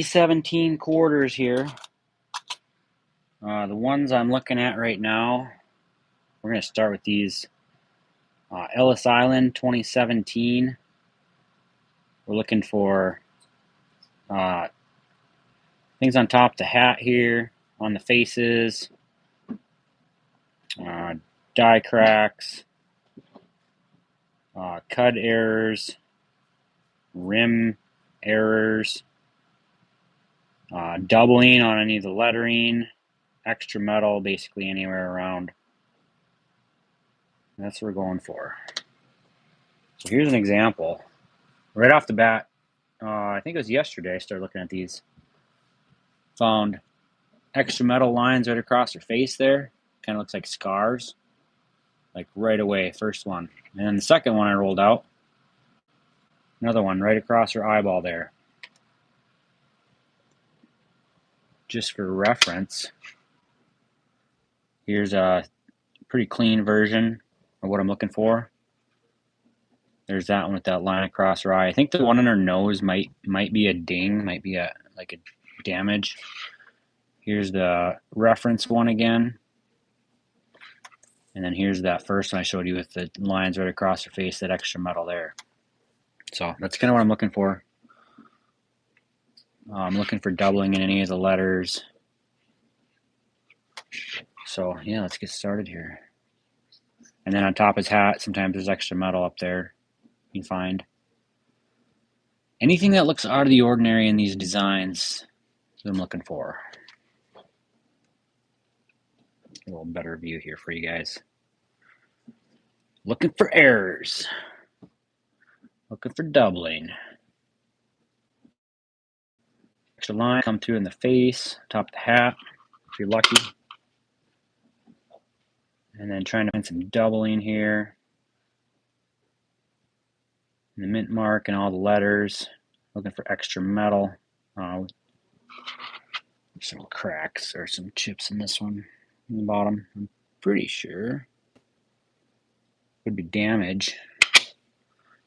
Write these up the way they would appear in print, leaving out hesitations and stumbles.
17 quarters here. The ones I'm looking at right now, we're going to start with these Ellis Island 2017. We're looking for things on top of the hat here, on the faces, die cracks, cud errors, rim errors, doubling on any of the lettering, extra metal basically anywhere around. That's what we're going for. So here's an example. Right off the bat, I think it was yesterday I started looking at these. Found extra metal lines right across her face there. Kind of looks like scars. Like right away, first one. And then the second one I rolled out. Another one right across her eyeball there. Just for reference, here's a pretty clean version of what I'm looking for. There's that one with that line across her eye. I think the one on her nose might be a ding, might be like a damage. Here's the reference one again. And then here's that first one I showed you with the lines right across her face, that extra metal there. So that's kind of what I'm looking for. I'm looking for doubling in any of the letters. So yeah, let's get started here. And then on top of his hat, sometimes there's extra metal up there you can find. Anything that looks out of the ordinary in these designs is what I'm looking for. A little better view here for you guys. Looking for errors. Looking for doubling. Extra line come through in the face, top of the hat, if you're lucky. And then trying to find some doubling here. And the mint mark and all the letters. Looking for extra metal. Some cracks or some chips in this one in the bottom. I'm pretty sure. Could be damage.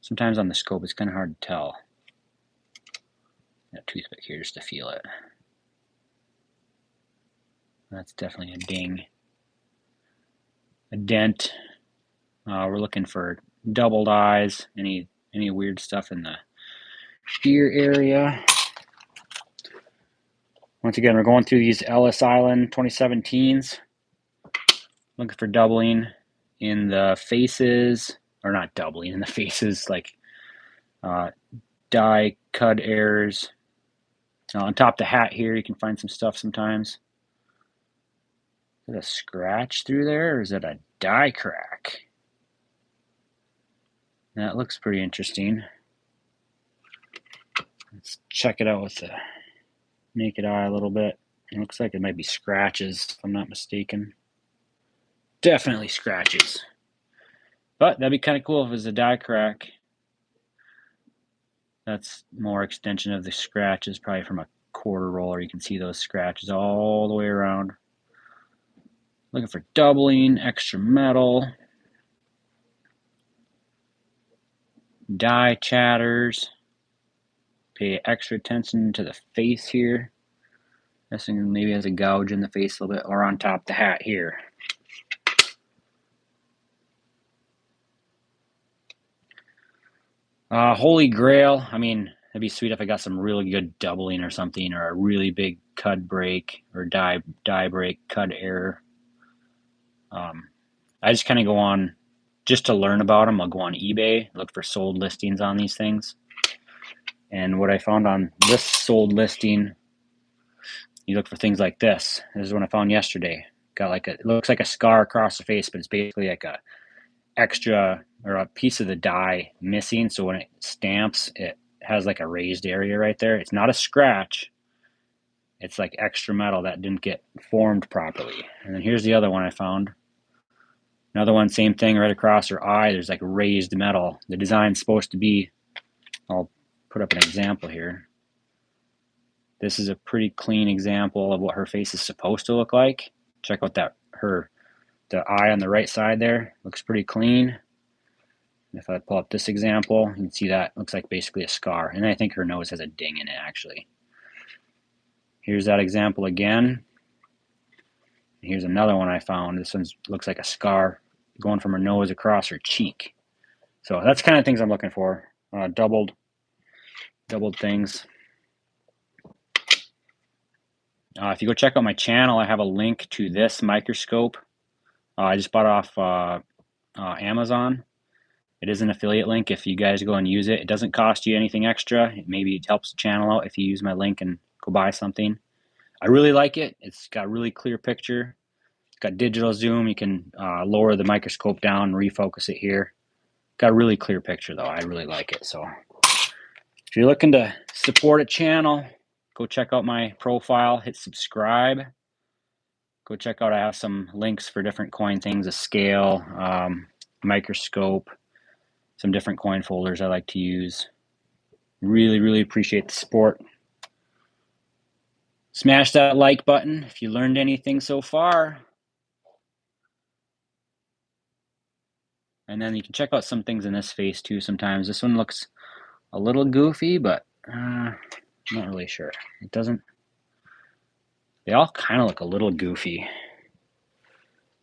Sometimes on the scope it's kind of hard to tell. That toothpick here just to feel it. That's definitely a ding. A dent. We're looking for doubled eyes. Any weird stuff in the ear area. Once again, we're going through these Ellis Island 2017s. Looking for doubling in the faces, or not doubling in the faces, like die cud errors. On top of the hat here, you can find some stuff sometimes. Is it a scratch through there, or is it a die crack? That looks pretty interesting. Let's check it out with the naked eye a little bit. It looks like it might be scratches, if I'm not mistaken. Definitely scratches. But that'd be kind of cool if it was a die crack. That's more extension of the scratches, probably from a quarter roller. You can see those scratches all the way around. Looking for doubling, extra metal, die chatters. Pay extra attention to the face here. Guessing maybe has a gouge in the face a little bit, or on top of the hat here. Holy Grail. I mean, it'd be sweet if I got some really good doubling or something, or a really big cud break or die break, cud error. I just kind of go on, just to learn about them, I'll go on eBay, look for sold listings on these things. And what I found on this sold listing, you look for things like this. This is one I found yesterday. Got like it looks like a scar across the face, but it's basically like a extra or a piece of the die missing. So when it stamps, it has like a raised area right there. It's not a scratch. It's like extra metal that didn't get formed properly. And then here's the other one I found. Another one, same thing, right across her eye. There's like raised metal. The design's supposed to be, I'll put up an example here. This is a pretty clean example of what her face is supposed to look like. Check out the eye on the right side there. Looks pretty clean. If I pull up this example, you can see that looks like basically a scar. And I think her nose has a ding in it, actually. Here's that example again. Here's another one I found. This one looks like a scar going from her nose across her cheek. So that's kind of things I'm looking for. Doubled things. If you go check out my channel, I have a link to this microscope. I just bought it off Amazon. It is an affiliate link if you guys go and use it. It doesn't cost you anything extra. Maybe it helps the channel out if you use my link and go buy something. I really like it. It's got a really clear picture. It's got digital zoom. You can lower the microscope down and refocus it here. Got a really clear picture though. I really like it. So if you're looking to support a channel, go check out my profile, hit subscribe. Go check out, I have some links for different coin things, a scale, microscope, some different coin folders I like to use. Really, really appreciate the support. Smash that like button if you learned anything so far. And then you can check out some things in this face too sometimes. This one looks a little goofy, but I'm not really sure. It doesn't, they all kind of look a little goofy.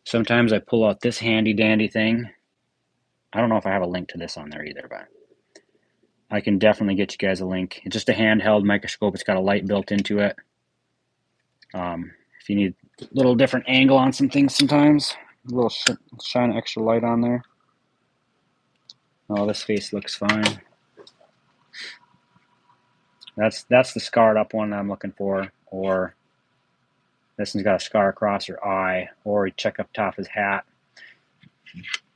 Sometimes I pull out this handy dandy thing. I don't know if I have a link to this on there either, but I can definitely get you guys a link. It's just a handheld microscope. It's got a light built into it. If you need a little different angle on some things sometimes, a little shine extra light on there. Oh, this face looks fine. That's the scarred up one that I'm looking for. Or this one's got a scar across her eye. Or you check up top his hat.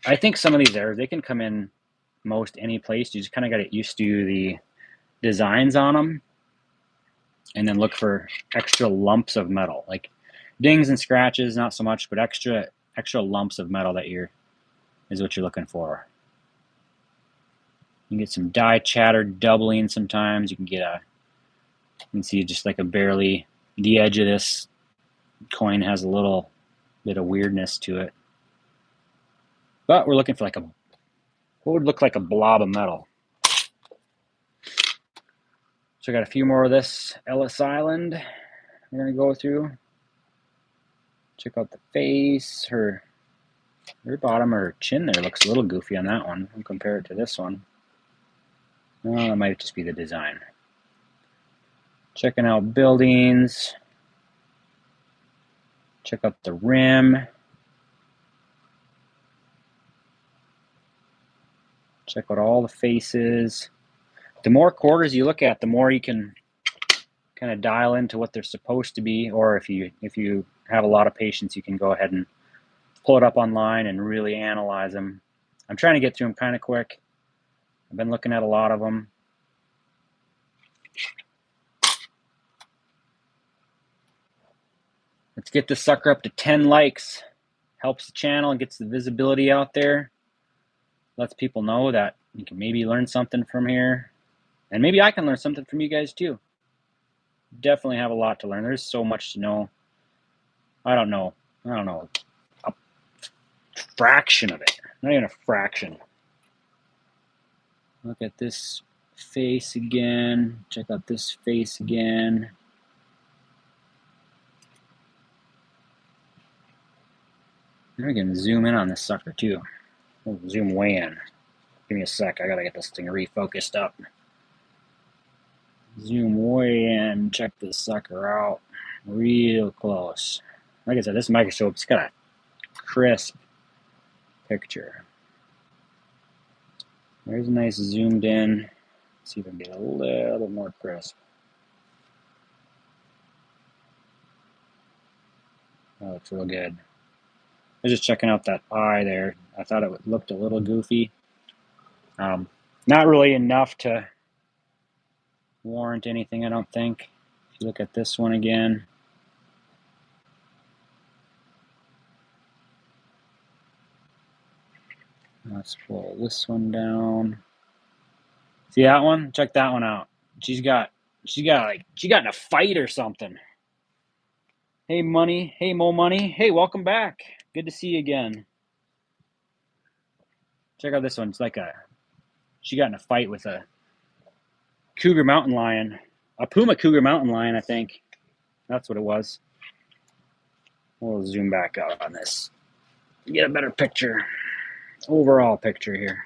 I think some of these errors, they can come in most any place. You just kind of got to get used to the designs on them. And then look for extra lumps of metal. Like dings and scratches, not so much, but extra lumps of metal that is what you're looking for. You can get some die chatter doubling sometimes. You can see just like the edge of this coin has a little bit of weirdness to it. But we're looking for what would look like a blob of metal. So I got a few more of this Ellis Island we're going to go through. Check out the face. Her bottom or her chin there looks a little goofy on that one. I'll compare it to this one. That might just be the design. Checking out buildings. Check out the rim. Check out all the faces. The more quarters you look at, the more you can kind of dial into what they're supposed to be. Or if you have a lot of patience, you can go ahead and pull it up online and really analyze them. I'm trying to get through them kind of quick. I've been looking at a lot of them. Let's get this sucker up to 10 likes. Helps the channel and gets the visibility out there. Lets people know that you can maybe learn something from here. And maybe I can learn something from you guys too. Definitely have a lot to learn. There's so much to know. I don't know. A fraction of it. Not even a fraction. Look at this face again. Check out this face again. I can zoom in on this sucker too. We'll zoom way in. Give me a sec. I gotta get this thing refocused up. Zoom way in. Check this sucker out. Real close. Like I said, this microscope's got a crisp picture. There's a nice zoomed in. Let's see if I can get a little bit more crisp. That looks real good. I was just checking out that eye there. I thought it looked a little goofy. Not really enough to warrant anything, I don't think. If you look at this one again. Let's pull this one down. See that one? Check that one out. She got in a fight or something. Hey Money, hey Mo Money, hey, welcome back. Good to see you again. Check out this one. It's like she got in a fight with a cougar mountain lion, a puma cougar mountain lion, I think. That's what it was. We'll zoom back out on this. Get a better picture. Overall picture here.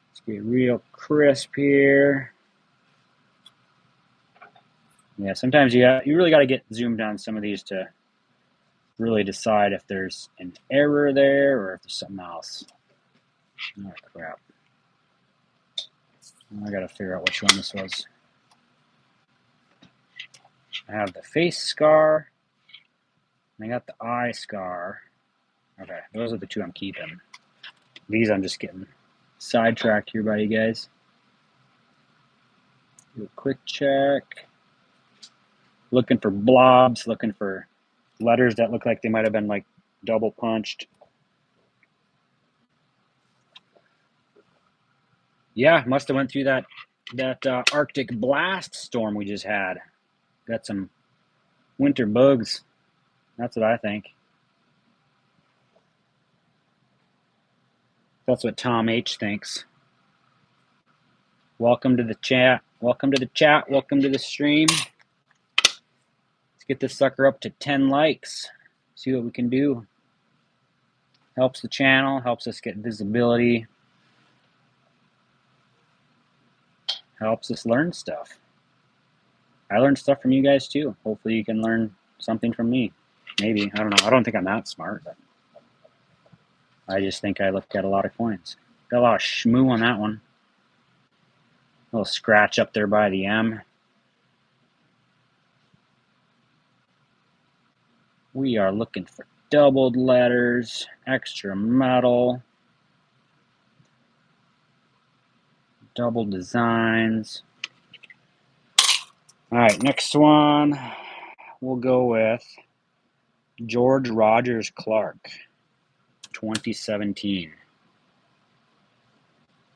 Let's get real crisp here. Yeah, sometimes you really got to get zoomed on some of these to really decide if there's an error there or if there's something else. Oh, crap. I got to figure out which one this was. I have the face scar, and I got the eye scar. Okay, those are the two I'm keeping. These I'm just getting sidetracked here by you guys. Do a quick check. Looking for blobs, looking for letters that look like they might have been like double punched. Yeah, must have went through that Arctic blast storm we just had. Got some winter bugs. That's what I think. That's what Tom H thinks. Welcome to the chat. Welcome to the chat. Welcome to the stream. Let's get this sucker up to 10 likes. See what we can do. Helps the channel, helps us get visibility, helps us learn stuff. I learned stuff from you guys too. Hopefully you can learn something from me. Maybe. I don't know. I don't think I'm that smart, but I just think I looked at a lot of coins. Got a lot of shmoo on that one. A little scratch up there by the M. We are looking for doubled letters, extra metal, double designs. All right, next one, we'll go with George Rogers Clark, 2017.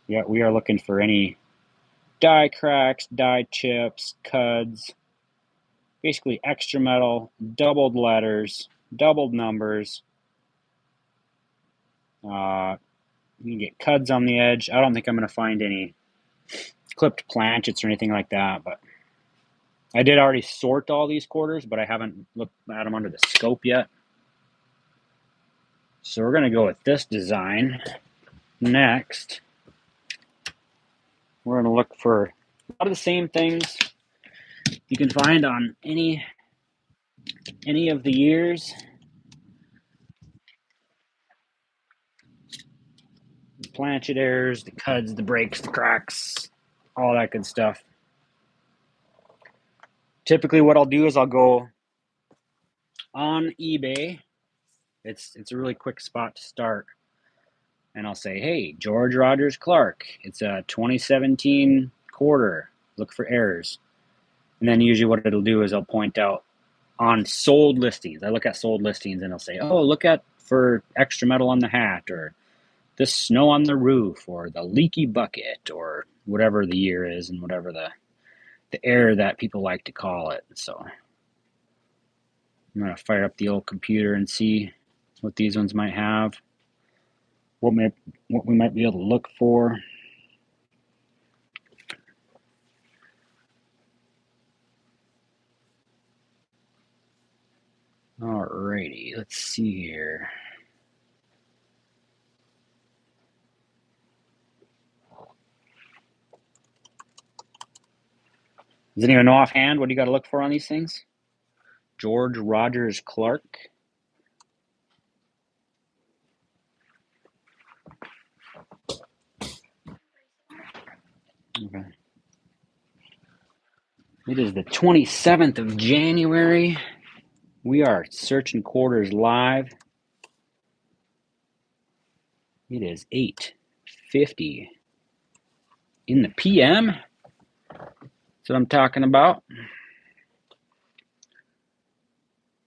Yeah, we are looking for any die cracks, die chips, cuds, basically extra metal, doubled letters, doubled numbers. You can get cuds on the edge. I don't think I'm going to find any clipped planchets or anything like that, but I did already sort all these quarters, but I haven't looked at them under the scope yet. So we're going to go with this design. Next, we're going to look for a lot of the same things you can find on any of the years. The planchet errors, the cuds, the breaks, the cracks, all that good stuff. Typically what I'll do is I'll go on eBay. It's a really quick spot to start. And I'll say, hey, George Rogers Clark. It's a 2017 quarter. Look for errors. And then usually what it'll do is I'll point out on sold listings. I look at sold listings and I'll say, oh, look at for extra metal on the hat, or the snow on the roof, or the leaky bucket, or whatever the year is and whatever the error that people like to call it. So I'm going to fire up the old computer and see what these ones might have, what we might be able to look for. Alrighty, let's see here. Does anyone know offhand what you got to look for on these things? George Rogers Clark. Okay. It is the 27th of January. We are searching quarters live. It is 8:50 in the PM. That's what I'm talking about.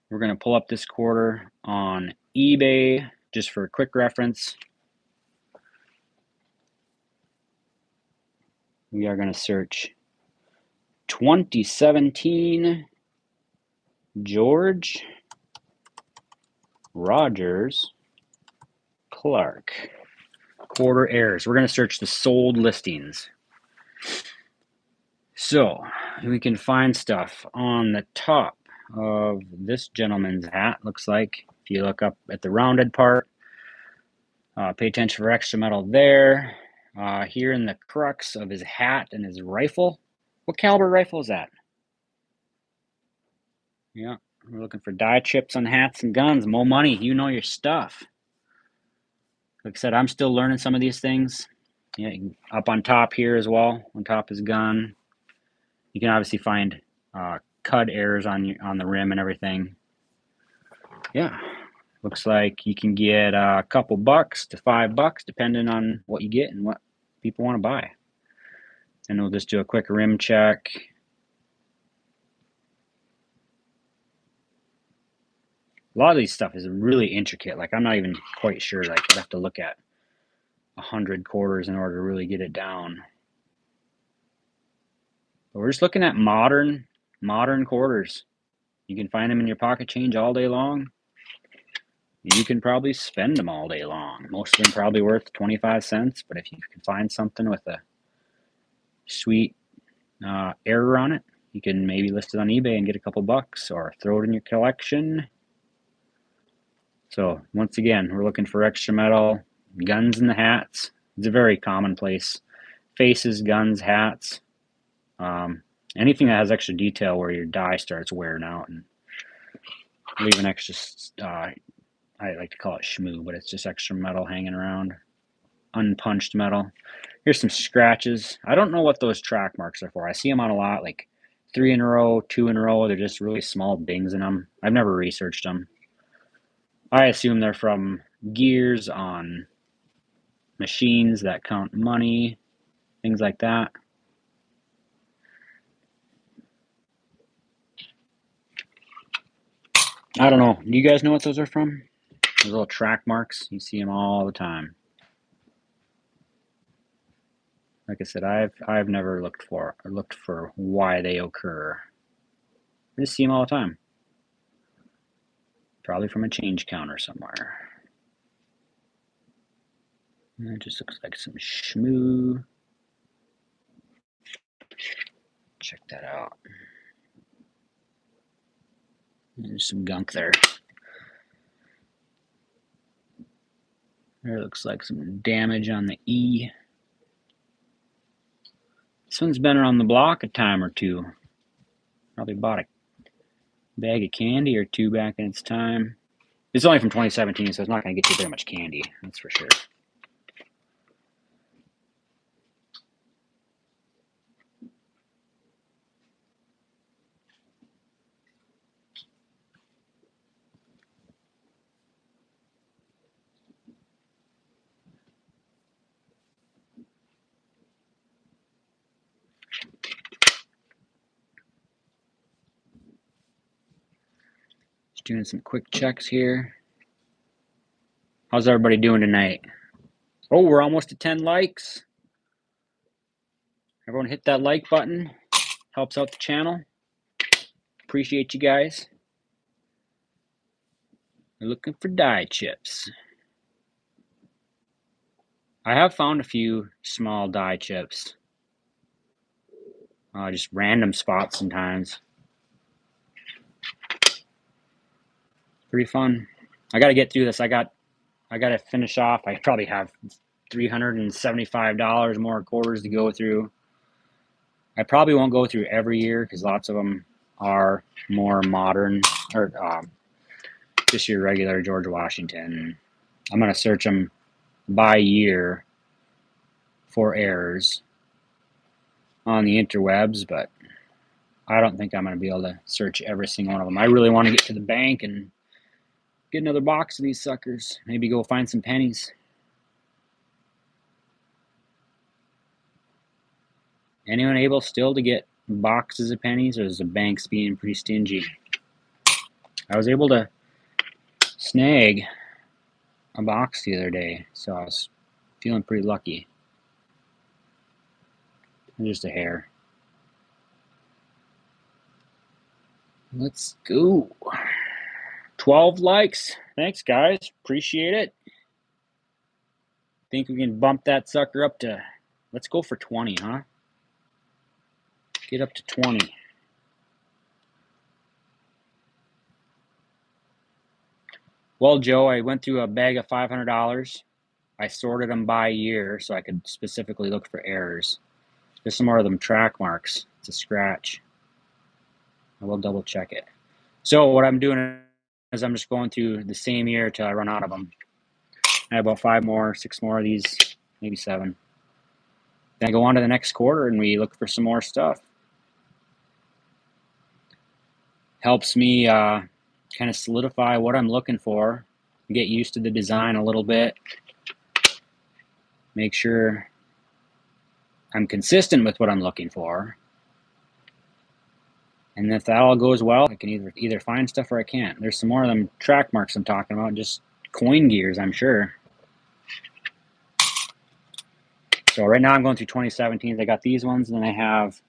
We're going to pull up this quarter on eBay just for a quick reference. We are going to search 2017 George Rogers Clark quarter errors. We're going to search the sold listings. So we can find stuff on the top of this gentleman's hat. Looks like if you look up at the rounded part, pay attention for extra metal there. Here in the crux of his hat and his rifle. What caliber rifle is that? Yeah, we're looking for die chips on hats and guns. More money, you know your stuff. Like I said, I'm still learning some of these things. Yeah, up on top here as well, on top is gun. You can obviously find cud errors on the rim and everything. Yeah, looks like you can get a couple bucks to $5 depending on what you get and what people want to buy. And we'll just do a quick rim check. A lot of these stuff is really intricate. Like I'm not even quite sure. Like I'd have to look at 100 quarters in order to really get it down. But we're just looking at modern quarters. You can find them in your pocket change all day long. You can probably spend them all day long. Most of them probably worth 25 cents, but if you can find something with a sweet error on it, you can maybe list it on eBay and get a couple bucks or throw it in your collection. So once again, we're looking for extra metal, guns in the hats. It's a very commonplace. Faces, guns, hats. Anything that has extra detail where your die starts wearing out and leaving extra, I like to call it shmoo, but it's just extra metal hanging around. Unpunched metal. Here's some scratches. I don't know what those track marks are for. I see them on a lot, like 3 in a row, 2 in a row. They're just really small dings in them. I've never researched them. I assume they're from gears on machines that count money, things like that. I don't know. Do you guys know what those are from? Those little track marks. You see them all the time. Like I said, I've never looked for why they occur. I just see them all the time. Probably from a change counter somewhere. And it just looks like some shmoo. Check that out. There's some gunk there. There looks like some damage on the E. This one's been around the block a time or two. Probably bought a bag of candy or two back in its time. It's only from 2017, so it's not going to get you very much candy, that's for sure. Just doing some quick checks here. How's everybody doing tonight? Oh, we're almost at 10 likes. Everyone hit that like button. Helps out the channel. Appreciate you guys. We're looking for die chips. I have found a few small die chips. Just random spots sometimes. Pretty fun. I got to get through this. I got to finish off. I probably have $375 more quarters to go through. I probably won't go through every year because lots of them are more modern or just your regular George Washington. I'm going to search them by year for errors on the interwebs, but I don't think I'm going to be able to search every single one of them. I really want to get to the bank and get another box of these suckers. Maybe go find some pennies. Anyone able still to get boxes of pennies, or is the banks being pretty stingy? I was able to snag a box the other day, so I was feeling pretty lucky. Just a hair. Let's go. 12 likes. Thanks, guys. Appreciate it. Think we can bump that sucker up to, let's go for 20, huh? Get up to 20. Well, Joe, I went through a bag of $500. I sorted them by year so I could specifically look for errors. There's some more of them track marks. It's a scratch. I will double check it. So what I'm doing is I'm just going through the same year till I run out of them. I have about 5 more, 6 more of these, maybe 7. Then I go on to the next quarter and we look for some more stuff. Helps me kind of solidify what I'm looking for, get used to the design a little bit, make sure I'm consistent with what I'm looking for. And if that all goes well, I can either find stuff or I can't. There's some more of them track marks I'm talking about, just coin gears, I'm sure. So right now I'm going through 2017s. I got these ones, and then I have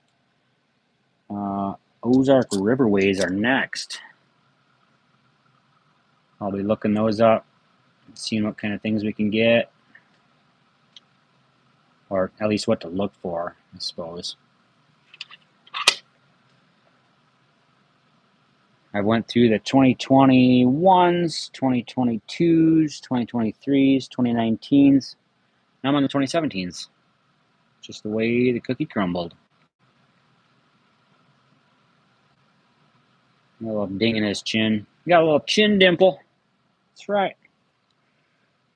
Ozark Riverways are next. I'll be looking those up, seeing what kind of things we can get, or at least what to look for, I suppose. I went through the 2021s, 2022s, 2023s, 2019s. Now I'm on the 2017s. Just the way the cookie crumbled. A little ding in his chin. Got a little chin dimple. That's right.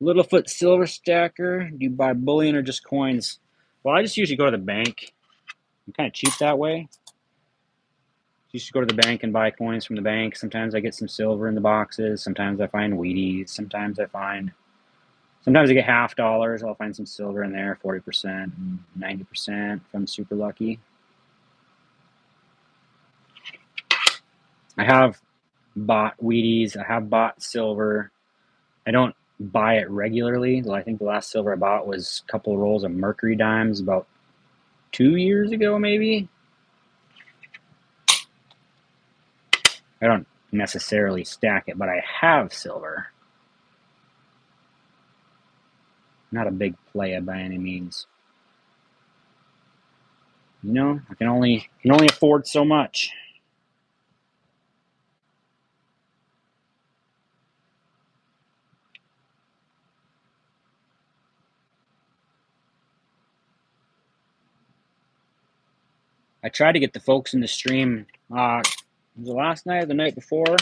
Littlefoot silver stacker. Do you buy bullion or just coins? Well, I just usually go to the bank. I'm kind of cheap that way. Used to go to the bank and buy coins from the bank. Sometimes I get some silver in the boxes. Sometimes I find Wheaties. Sometimes I get half dollars. I'll find some silver in there, 40%, 90% if I'm super lucky. I have bought Wheaties. I have bought silver. I don't buy it regularly. I think the last silver I bought was a couple of rolls of Mercury dimes about 2 years ago, maybe. I don't necessarily stack it, but I have silver. Not a big player by any means. You know, I can only afford so much. I tried to get the folks in the stream, was it last night or the night before?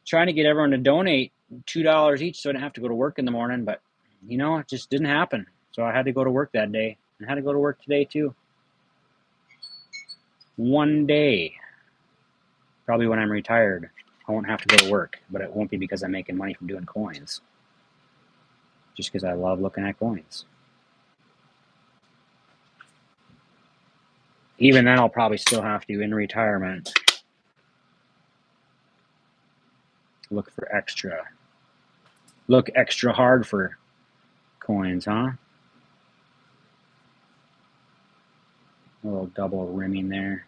Trying to get everyone to donate $2 each so I didn't have to go to work in the morning, but, you know, it just didn't happen. So I had to go to work that day. I had to go to work today, too. One day. Probably when I'm retired, I won't have to go to work, but it won't be because I'm making money from doing coins. Just because I love looking at coins. Even then, I'll probably still have to, in retirement, look extra hard for coins, huh? A little double rimming there.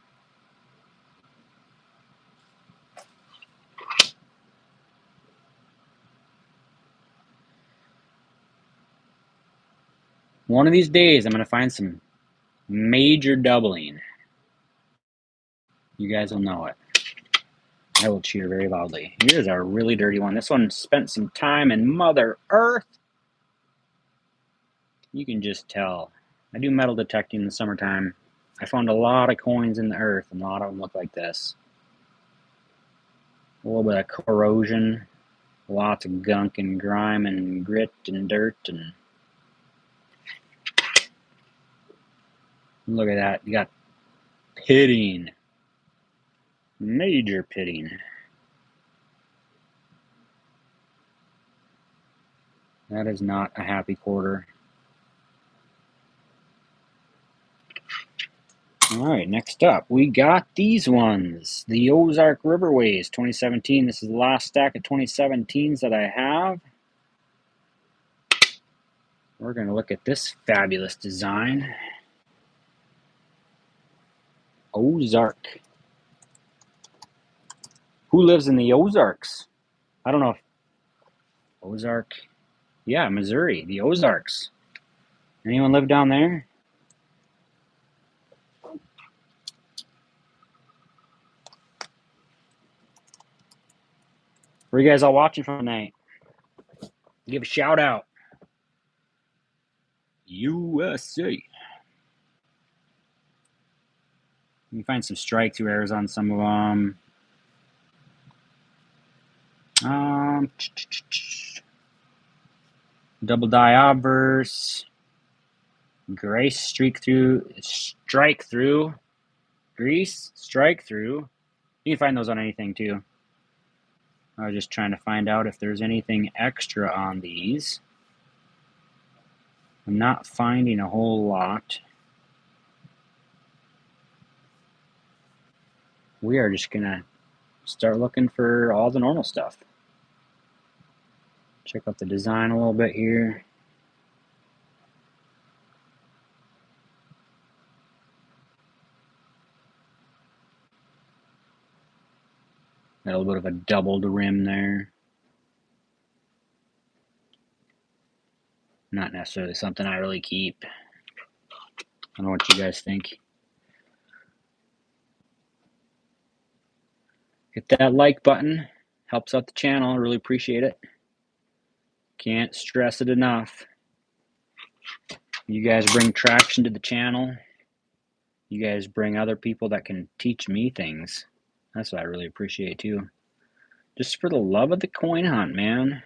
One of these days, I'm going to find some major doubling. You guys will know it. I will cheer very loudly. Here's a really dirty one. This one spent some time in Mother Earth. You can just tell. I do metal detecting in the summertime. I found a lot of coins in the earth, and a lot of them look like this. A little bit of corrosion, lots of gunk and grime and grit and dirt, and look at that. You got pitting. Major pitting. That is not a happy quarter. All right, next up, we got these ones. The Ozark Riverways 2017. This is the last stack of 2017s that I have. We're going to look at this fabulous design. Ozark. Who lives in the Ozarks? I don't know if Ozark. Yeah, Missouri, the Ozarks. Anyone live down there? Where are you guys all watching from tonight? Give a shout out. USA. You can find some strike through errors on some of them. Double die obverse. Grace strike through. Grease strike through. You can find those on anything too. I was just trying to find out if there's anything extra on these. I'm not finding a whole lot. We are just gonna start looking for all the normal stuff. Check out the design a little bit here. Got a little bit of a doubled rim there. Not necessarily something I really keep. I don't know what you guys think. Hit that like button. Helps out the channel. I really appreciate it. Can't stress it enough. You guys bring traction to the channel. You guys bring other people that can teach me things. That's what I really appreciate too. Just for the love of the coin hunt, man.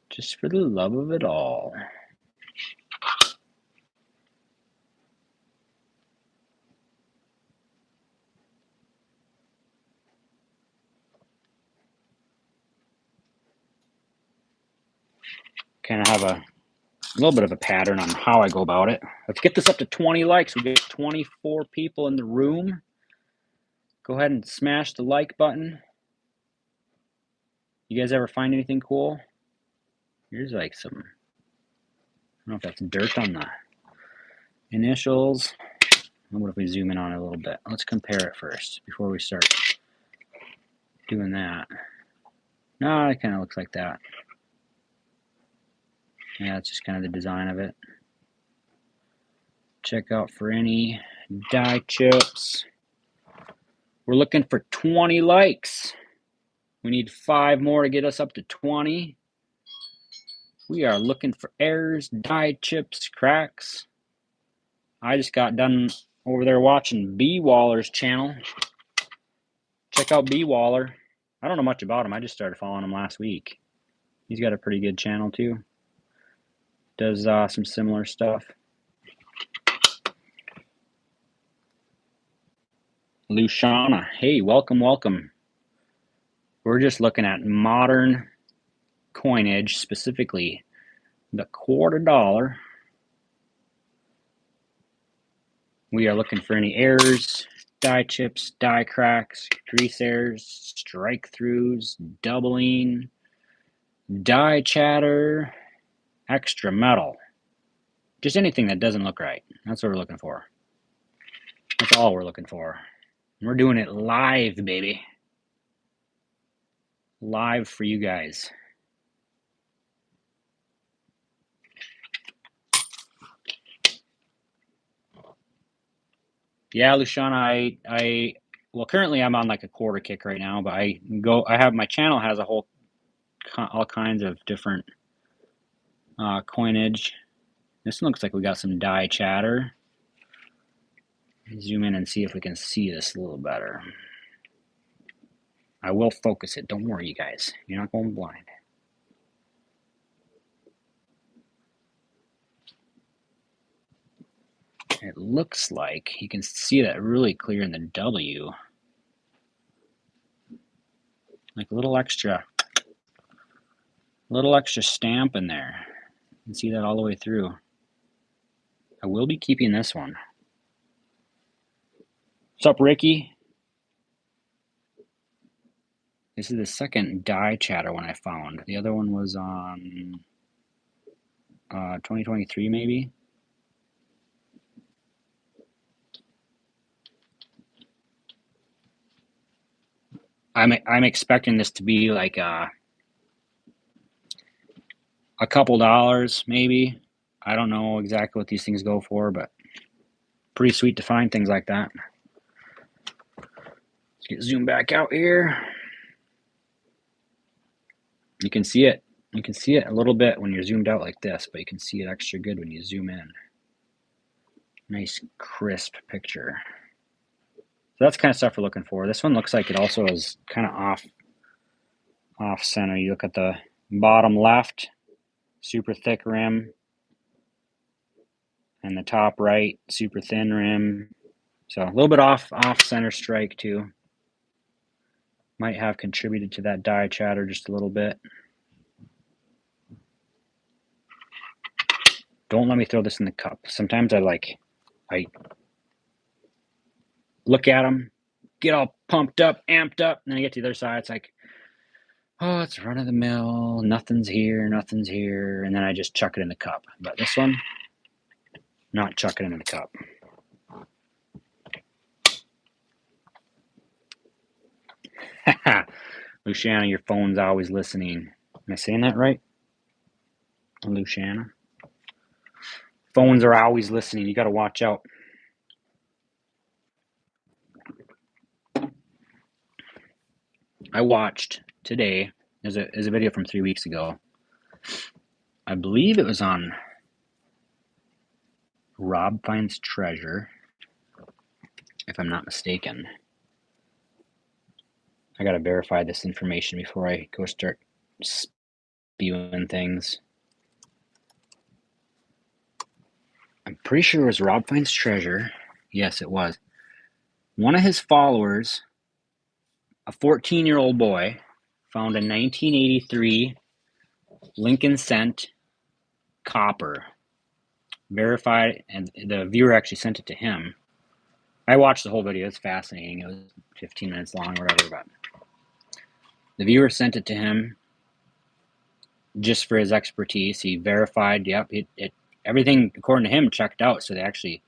Just for the love of it all. Kind of have a little bit of a pattern on how I go about it. Let's get this up to 20 likes. We get 24 people in the room. Go ahead and smash the like button. You guys ever find anything cool? Here's like some, I don't know if that's dirt on the initials. What if we zoom in on it a little bit? Let's compare it first before we start doing that. No, it kind of looks like that. Yeah, it's just kind of the design of it. Check out for any die chips. We're looking for 20 likes. We need 5 more to get us up to 20. We are looking for errors, die chips, cracks. I just got done over there watching B Waller's channel. Check out B Waller. I don't know much about him. I just started following him last week. He's got a pretty good channel too. Does some similar stuff. Luciana, hey, welcome, welcome. We're just looking at modern coinage, specifically the $quarter. We are looking for any errors, die chips, die cracks, grease errors, strike throughs, doubling, die chatter, extra metal. Just anything that doesn't look right. That's what we're looking for. That's all we're looking for. And we're doing it live, baby. Live for you guys. Yeah, Luciana, well, currently I'm on like a quarter kick right now, but I have my channel has a whole, all kinds of different coinage. This looks like we got some die chatter. Zoom in and see if we can see this a little better. I will focus it. Don't worry, you guys. You're not going blind. It looks like you can see that really clear in the W. Like a little extra stamp in there. You can see that all the way through. I will be keeping this one. What's up, Ricky? This is the second die chatter one I found. The other one was on 2023 maybe. I'm expecting this to be like a couple dollars maybe. I don't know exactly what these things go for, but pretty sweet to find things like that. Let's get zoomed back out here. You can see it. You can see it a little bit when you're zoomed out like this, but you can see it extra good when you zoom in. Nice crisp picture. So that's kind of stuff we're looking for. This one looks like it also is kind of off center. You look at the bottom left, super thick rim, and the top right, super thin rim. So a little bit off center strike too. Might have contributed to that die chatter just a little bit. Don't let me throw this in the cup. Sometimes I look at them, get all pumped up, amped up, and then I get to the other side. It's like, oh, it's run of the mill. Nothing's here. And then I just chuck it in the cup. But this one, not chucking it in the cup. Luciana, your phone's always listening. Am I saying that right? Luciana? Phones are always listening. You got to watch out. I watched today, there's a video from 3 weeks ago. I believe it was on Rob Finds Treasure, if I'm not mistaken. I got to verify this information before I go start spewing things. I'm pretty sure it was Rob Finds Treasure. Yes, it was. One of his followers, a 14-year-old boy, found a 1983 Lincoln cent copper. Verified, and the viewer actually sent it to him. I watched the whole video. It's fascinating. It was 15 minutes long or whatever, but the viewer sent it to him just for his expertise. He verified, yep, it everything according to him checked out, so they actually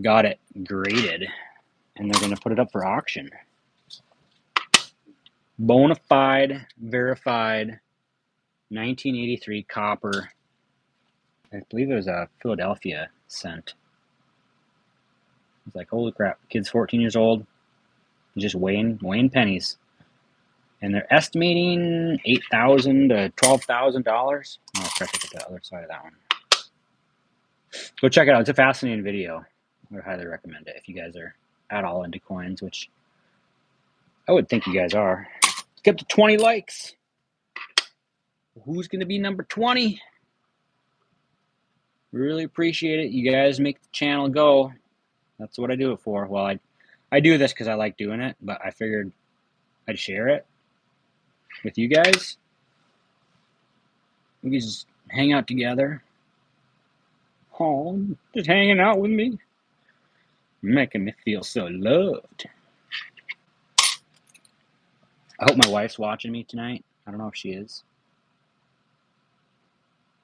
got it graded, and they're going to put it up for auction. Bona fide, verified, 1983 copper. I believe it was a Philadelphia cent. It's like, holy crap, kid's 14 years old, just weighing pennies. And they're estimating $8,000 to $12,000. I'll try to look at the other side of that one. Go check it out. It's a fascinating video. I would highly recommend it if you guys are at all into coins, which I would think you guys are. Let's get to 20 likes. Who's going to be number 20? Really appreciate it. You guys make the channel go. That's what I do it for. Well, I do this because I like doing it, but I figured I'd share it with you guys. We can just hang out together. Oh, just hanging out with me. Making me feel so loved. I hope my wife's watching me tonight. I don't know if she is.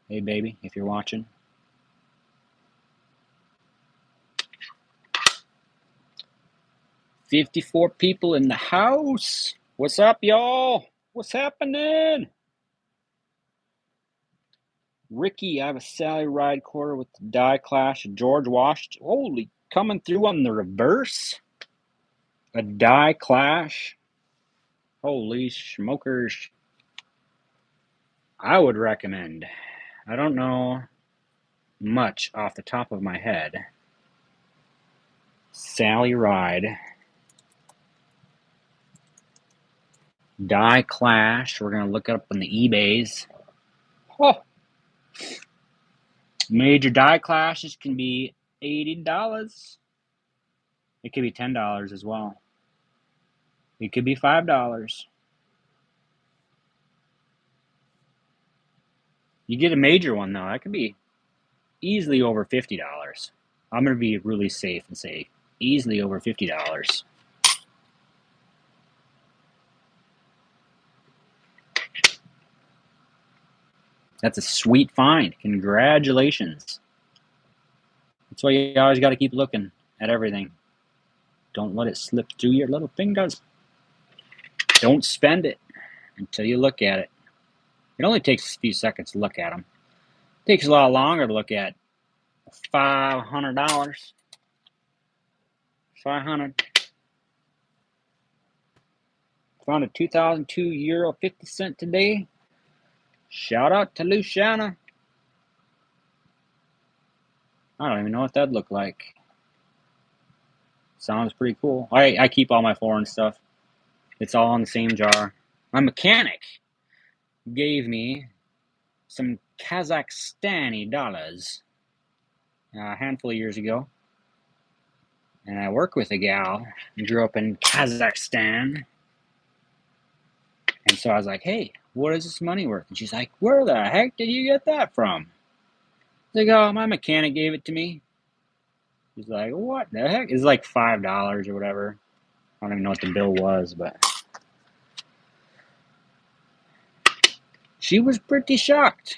Hey, baby, if you're watching. $54 people in the house. What's up, y'all? What's happening? Ricky, I have a Sally Ride quarter with the die clash of George Washington. Holy, coming through on the reverse. A die clash. Holy smokers. I would recommend. I don't know much off the top of my head. Sally Ride. Die clash. We're going to look it up on the eBays. Oh. Major die clashes can be $80. It could be $10 as well. It could be $5. You get a major one though, that could be easily over $50. I'm going to be really safe and say easily over $50. That's a sweet find. Congratulations. That's why you always got to keep looking at everything. Don't let it slip through your little fingers. Don't spend it until you look at it. It only takes a few seconds to look at them. It takes a lot longer to look at $500. 500. Found a 2002 euro 50 cent today. Shout out to Luciana. I don't even know what that'd look like. Sounds pretty cool. I keep all my foreign stuff. It's all in the same jar. My mechanic gave me some Kazakhstani dollars a handful of years ago. And I work with a gal who grew up in Kazakhstan. And so I was like, hey, what is this money worth? And she's like, where the heck did you get that from? I was like, oh, my mechanic gave it to me. She's like, what the heck? It's like $5 or whatever. I don't even know what the bill was, but she was pretty shocked.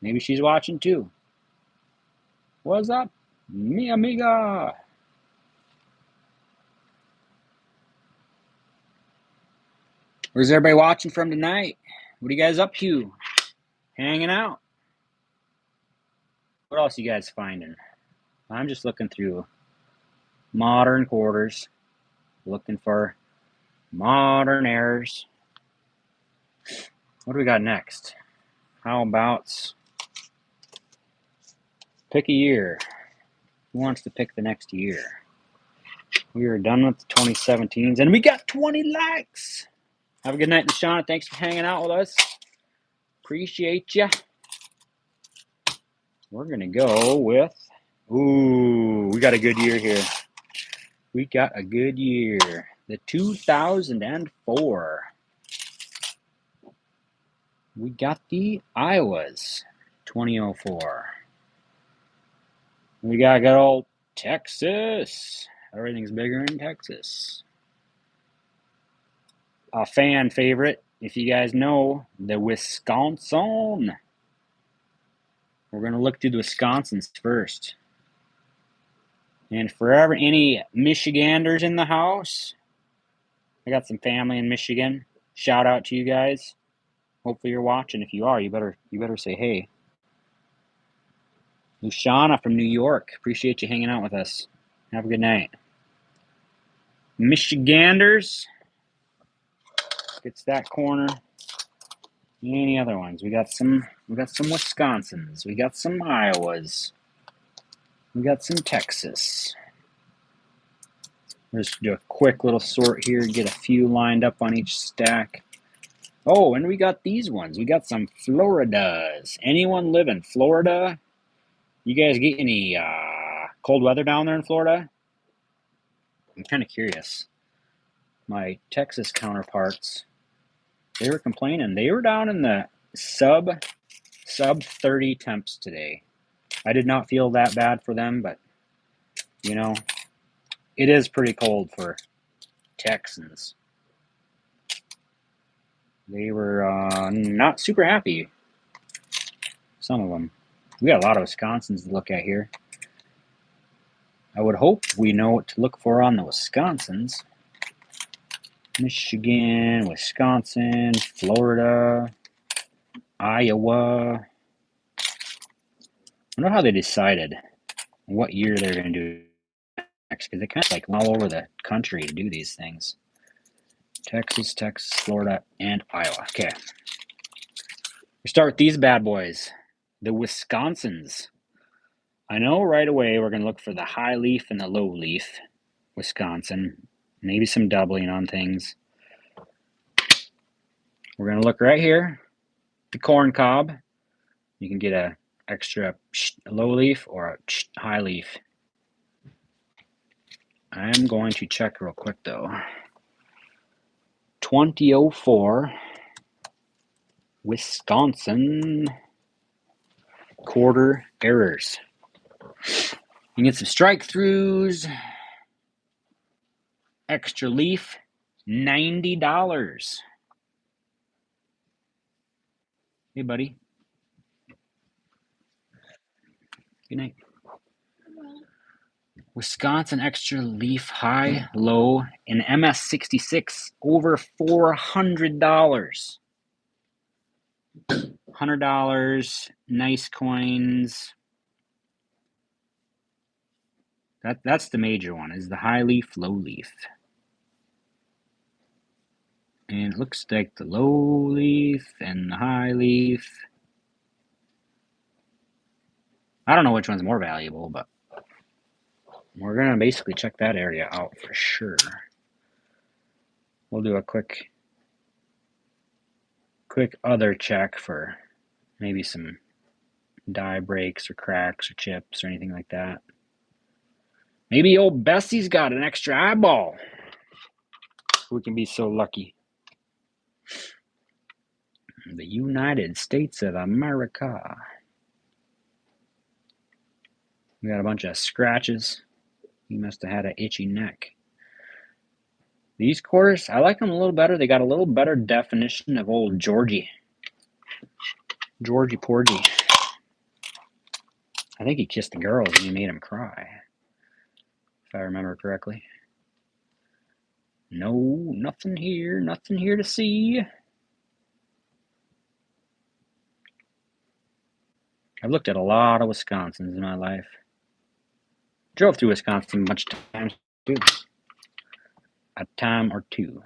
Maybe she's watching too. What's up, mi amiga? Where's everybody watching from tonight? What are you guys up to? Hanging out? What else you guys finding? I'm just looking through modern quarters, looking for modern errors. What do we got next? How about pick a year? Who wants to pick the next year? We are done with the 2017s, and we got 20 likes. Have a good night, Shauna. Thanks for hanging out with us. Appreciate ya. We're going to go with... Ooh, we got a good year here. We got a good year. The 2004. We got the Iowas. 2004. We got good old Texas. Everything's bigger in Texas. A fan favorite, if you guys know, the Wisconsin. We're going to look through the Wisconsins first. And forever, any Michiganders in the house? I got some family in Michigan. Shout out to you guys. Hopefully you're watching. If you are, you better say hey. Luciana from New York. Appreciate you hanging out with us. Have a good night. Michiganders. Gets that corner. Any other ones? We got some Wisconsins. We got some Iowas. We got some Texas. Let's do a quick little sort here, get a few lined up on each stack. Oh, and we got these ones. We got some Floridas. Anyone live in Florida? You guys get any cold weather down there in Florida? I'm kind of curious. My Texas counterparts, they were complaining. They were down in the sub 30 temps today. I did not feel that bad for them, but you know, it is pretty cold for Texans. They were not super happy. Some of them. We got a lot of Wisconsins to look at here. I would hope we know what to look for on the Wisconsins. Michigan, Wisconsin, Florida, Iowa. I wonder how they decided what year they're going to do next, because they kind of like all over the country to do these things. Texas, Florida, and Iowa. Okay. We start with these bad boys, the Wisconsins. I know right away we're going to look for the high leaf and the low leaf Wisconsin. Maybe some doubling on things. We're going to look right here. The corn cob. You can get a extra low leaf or a high leaf. I'm going to check real quick though. 2004 Wisconsin quarter errors. You can get some strike throughs. Extra leaf, $90. Hey, buddy. Good night. Wisconsin extra leaf high, low, and MS66 over $400. $100, nice coins. That's the major one, is the high leaf, low leaf. And it looks like the low leaf and the high leaf. I don't know which one's more valuable, but we're going to basically check that area out for sure. We'll do a quick other check for maybe some die breaks or cracks or chips or anything like that. Maybe old Bessie's got an extra eyeball. We can be so lucky. The United States of America. We got a bunch of scratches. He must have had an itchy neck. These quarters, I like them a little better. They got a little better definition of old Georgie. Georgie Porgy. I think he kissed the girls and he made them cry, if I remember correctly. No, nothing here to see. I've looked at a lot of Wisconsins in my life. Drove through Wisconsin a bunch of times too. A time or two.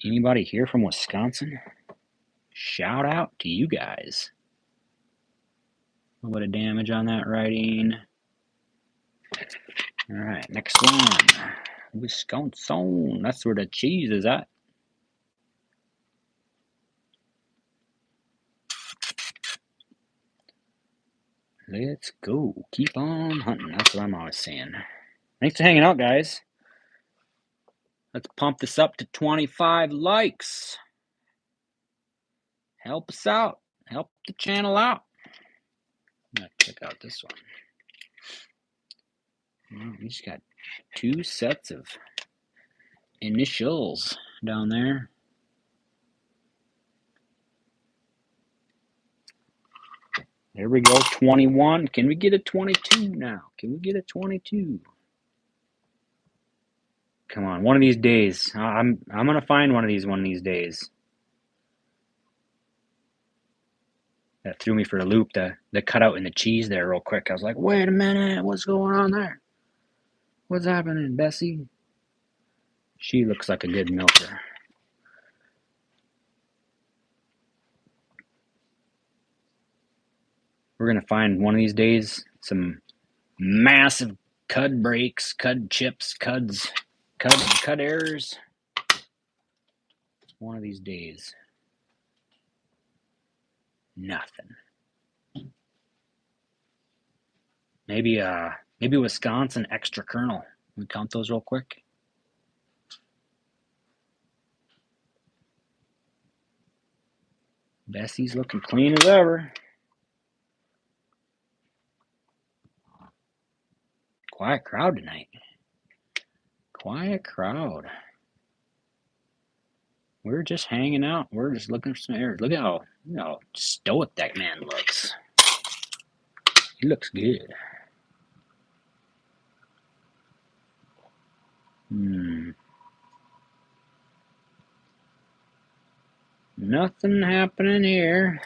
Anybody here from Wisconsin? Shout out to you guys. A little bit of damage on that writing. Alright, next one. Wisconsin. That's where the cheese is at. Let's go. Keep on hunting. That's what I'm always saying. Thanks for hanging out, guys. Let's pump this up to 25 likes. Help us out. Help the channel out. I'm going to check out this one. We just got 2 sets of initials down there. There we go, 21. Can we get a 22 now? Can we get a 22? Come on, one of these days. I'm gonna find one of these days. That threw me for a loop. The cutout in the cheese there, real quick. I was like, wait a minute, what's going on there? What's happening, Bessie? She looks like a good milker. We're gonna find one of these days some massive cud breaks, cud chips, cud errors. One of these days. Nothing. Maybe Wisconsin extra kernel. Can we count those real quick? Bessie's looking clean as ever. Quiet crowd tonight. Quiet crowd. We're just hanging out. We're just looking for some errors. Look at how stoic that man looks. He looks good. Nothing happening here.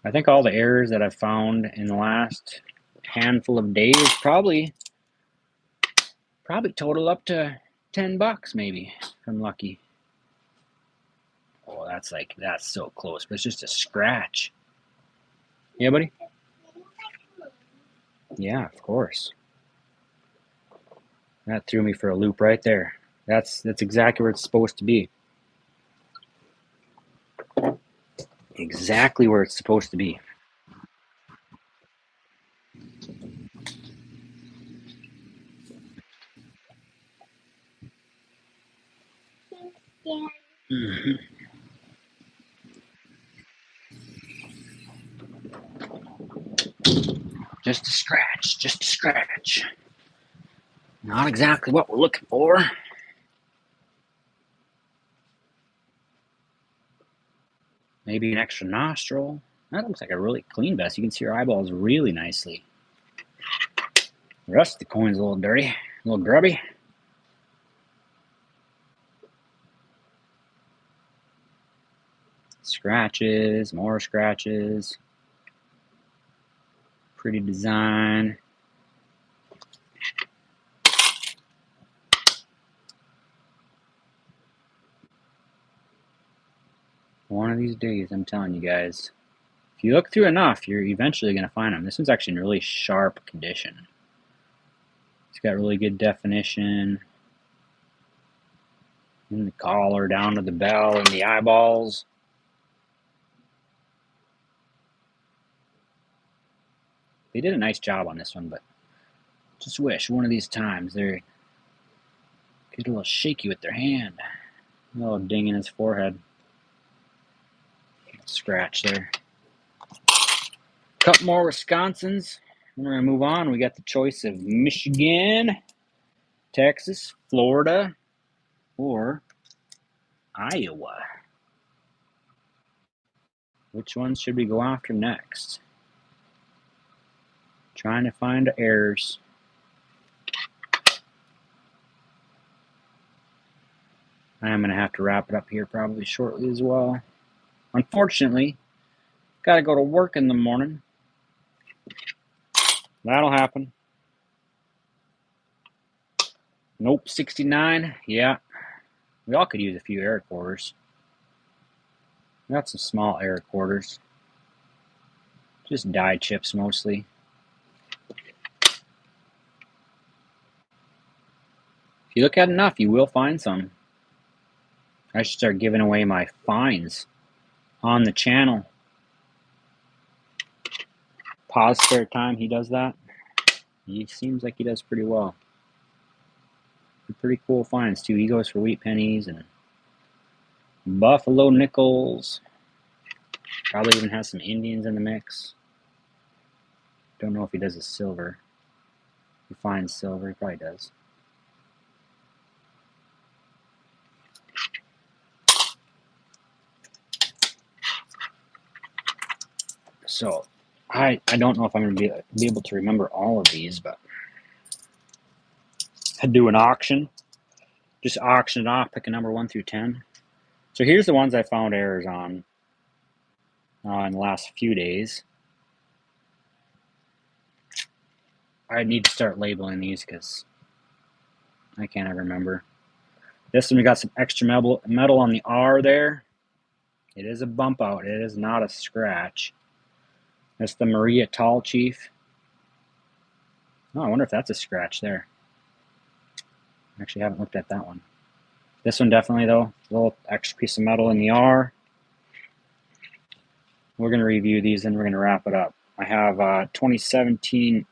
I think all the errors that I've found in the last handful of days probably total up to $10 maybe, if I'm lucky. Oh, that's so close, but it's just a scratch. Yeah, buddy? Yeah, of course. That threw me for a loop right there. That's exactly where it's supposed to be. Exactly where it's supposed to be. Mm-hmm. Just a scratch. Not exactly what we're looking for. Maybe an extra nostril. That looks like a really clean vest. You can see her eyeballs really nicely. The rest of the coin's a little dirty, a little grubby. Scratches, more scratches. Pretty design. One of these days, I'm telling you guys, if you look through enough, you're eventually going to find them. This one's actually in really sharp condition. It's got really good definition. In the collar, down to the bell, and the eyeballs. They did a nice job on this one, but just wish one of these times they get a little shaky with their hand. A little ding in his forehead. Scratch there. Couple more Wisconsins. We're going to move on. We got the choice of Michigan, Texas, Florida, or Iowa. Which ones should we go after next? Trying to find errors. I am going to have to wrap it up here probably shortly as well. Unfortunately, got to go to work in the morning. That'll happen. Nope, 69. Yeah, we all could use a few air quarters. We got some small air quarters. Just die chips mostly. If you look at enough, you will find some. I should start giving away my finds on the channel. Pause spare time, he does that. He seems like he does pretty well. Pretty cool finds too. He goes for wheat pennies and buffalo nickels. Probably even has some Indians in the mix. Don't know if he does a silver. He finds silver, he probably does. So I don't know if I'm going to be able to remember all of these, but I'd do an auction. Just auction it off, pick a number 1 through 10. So here's the ones I found errors on in the last few days. I need to start labeling these because I can't ever remember. This one, we got some extra metal on the R there. It is a bump out. It is not a scratch. That's the Maria Tall Chief. Oh, I wonder if that's a scratch there. I actually haven't looked at that one. This one definitely, though. A little extra piece of metal in the R. We're going to review these and we're going to wrap it up. I have 2017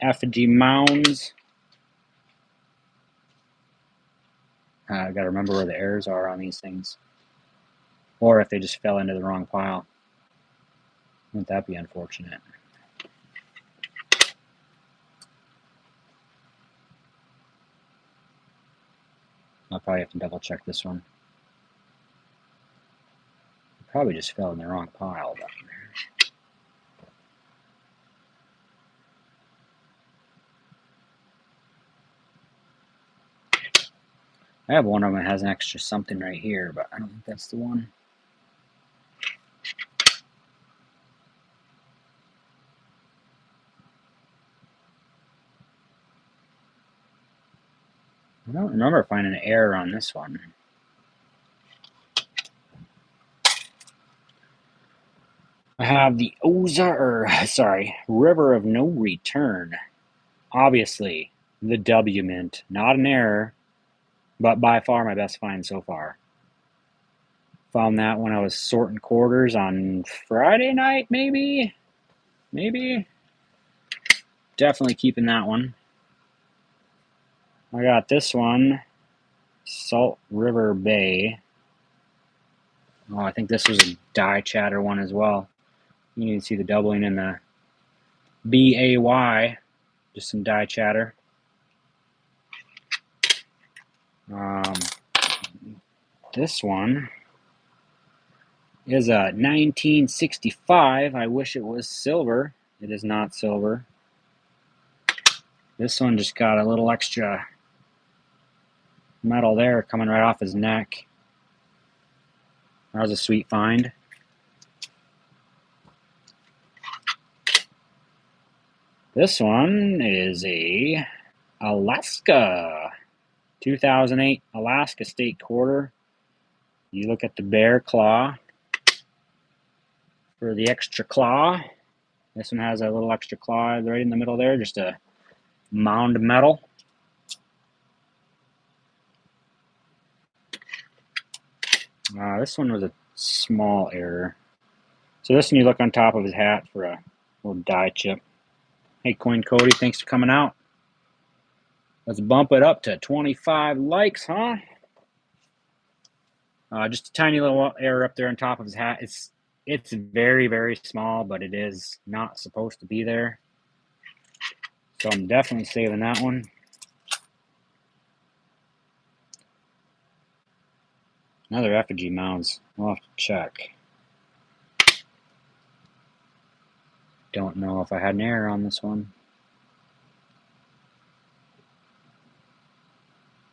effigy mounds. I got to remember where the errors are on these things. Or if they just fell into the wrong pile. Wouldn't that be unfortunate? I'll probably have to double check this one. It probably just fell in the wrong pile. But I have one of them that has an extra something right here, but I don't think that's the one. I don't remember finding an error on this one. I have the River of No Return. Obviously, the W mint, not an error, but by far my best find so far. Found that when I was sorting quarters on Friday night, maybe? Definitely keeping that one. I got this one, Salt River Bay. Oh, I think this was a die chatter one as well. You can see the doubling in the BAY, just some die chatter. This one is a 1965. I wish it was silver. It is not silver. This one just got a little extra metal there coming right off his neck. That was a sweet find. This one is a Alaska 2008 Alaska State Quarter. You look at the bear claw for the extra claw. This one has a little extra claw right in the middle there, just a mound metal. This one was a small error. So this one you look on top of his hat for a little die chip. Hey, Coin Cody, thanks for coming out. Let's bump it up to 25 likes, huh? Just a tiny little error up there on top of his hat. It's very, very small, but it is not supposed to be there. So I'm definitely saving that one. Another effigy mounds. We'll have to check. Don't know if I had an error on this one.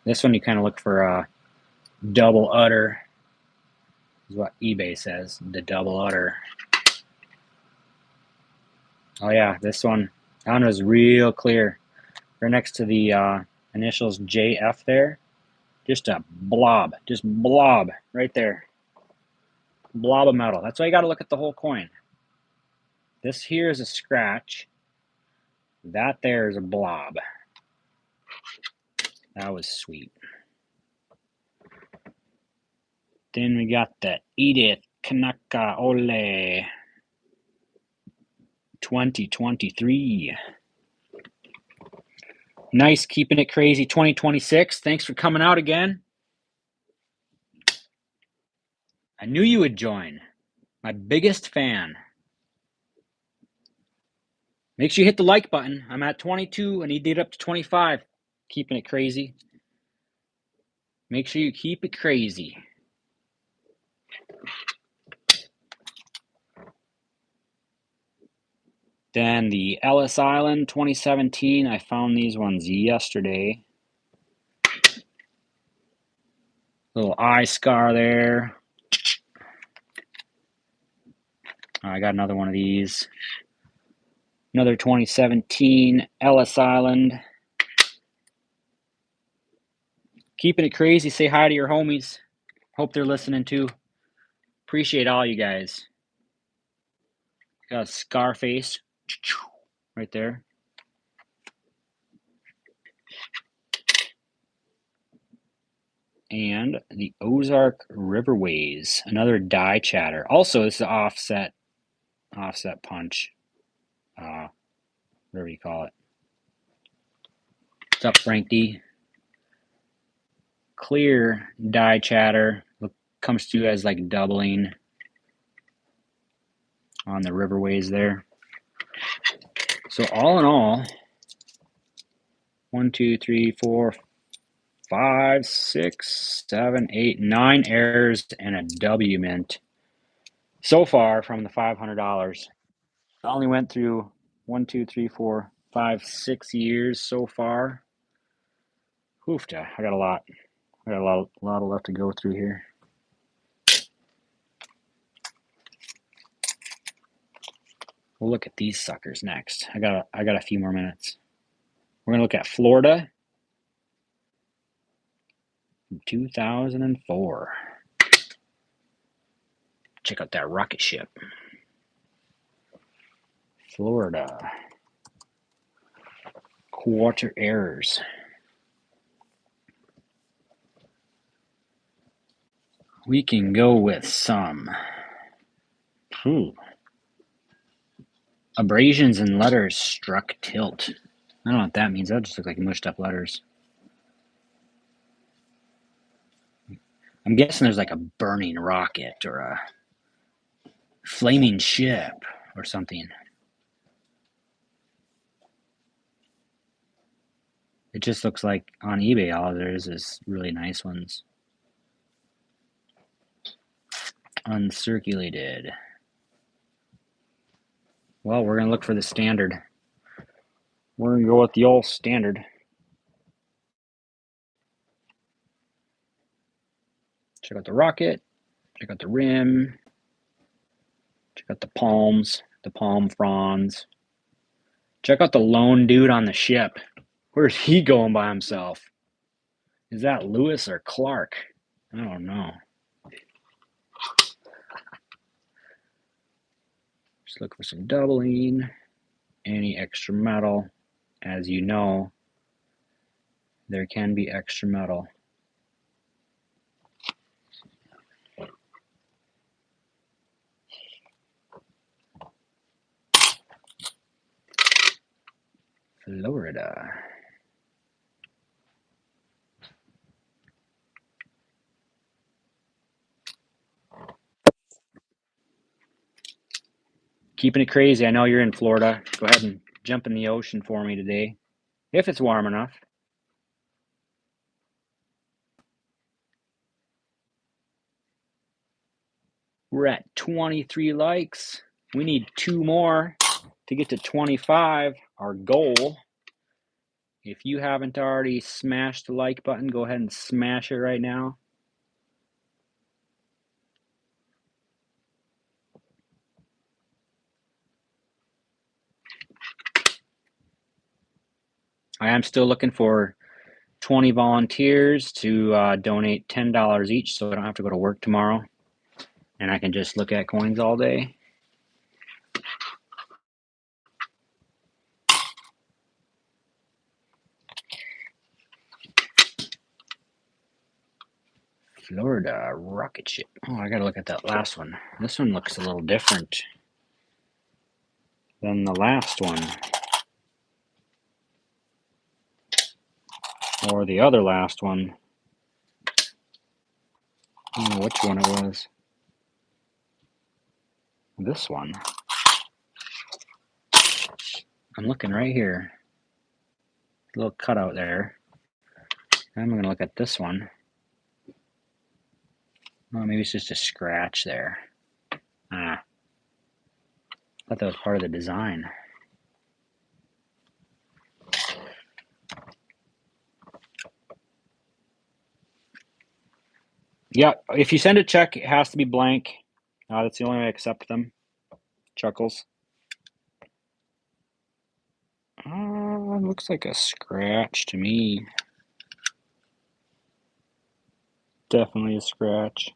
This one you kind of look for a double udder, is what eBay says, the double udder. Oh yeah, this one, that one was real clear. Right next to the initials JF there. Just a blob, right there. Blob of metal. That's why you got to look at the whole coin. This here is a scratch. That there is a blob. That was sweet. Then we got the Edith Kanaka Ole 2023. Nice, keeping it crazy 2026. Thanks for coming out again. I knew you would join. My biggest fan. Make sure you hit the like button. I'm at 22 and he did up to 25. Keeping it crazy. Make sure you keep it crazy. Then the Ellis Island 2017. I found these ones yesterday. Little eye scar there. I got another one of these. Another 2017 Ellis Island. Keeping it crazy. Say hi to your homies. Hope they're listening too. Appreciate all you guys. Got a Scarface right there. And the Ozark Riverways. Another die chatter. Also, this is an offset punch. Whatever you call it. What's up, Frank D? Clear die chatter. Comes through as like doubling on the Riverways there. So all in all, 1, 2, 3, 4, 5, 6, 7, 8, 9 errors and a W mint so far from the $500. I only went through 1, 2, 3, 4, 5, 6 years so far. Hoofta, I got a lot. I got a lot of left to go through here. We'll look at these suckers next. I got a few more minutes. We're gonna look at Florida from 2004. Check out that rocket ship. Florida. Quarter errors. We can go with some abrasions and letters struck tilt. I don't know what that means. That just looks like mushed up letters. I'm guessing there's like a burning rocket or a flaming ship or something. It just looks like on eBay all there is really nice ones. Uncirculated. Well, we're going to look for the standard. We're going to go with the old standard. Check out the rocket. Check out the rim. Check out the palms, the palm fronds. Check out the lone dude on the ship. Where's he going by himself? Is that Lewis or Clark? I don't know. Just look for some doubling, any extra metal. As you know, there can be extra metal. Florida. Keeping it crazy. I know you're in Florida. Go ahead and jump in the ocean for me today, if it's warm enough. We're at 23 likes. We need 2 more to get to 25, our goal. If you haven't already smashed the like button, go ahead and smash it right now. I am still looking for 20 volunteers to donate $10 each so I don't have to go to work tomorrow and I can just look at coins all day. Florida rocket ship. Oh, I gotta look at that last one. This one looks a little different than the last one. Or the other last one. I don't know which one it was. This one. I'm looking right here. A little cutout there. I'm gonna look at this one. Oh, maybe it's just a scratch there. I thought that was part of the design. Yeah, if you send a check, it has to be blank. That's the only way I accept them. Chuckles. Looks like a scratch to me. Definitely a scratch.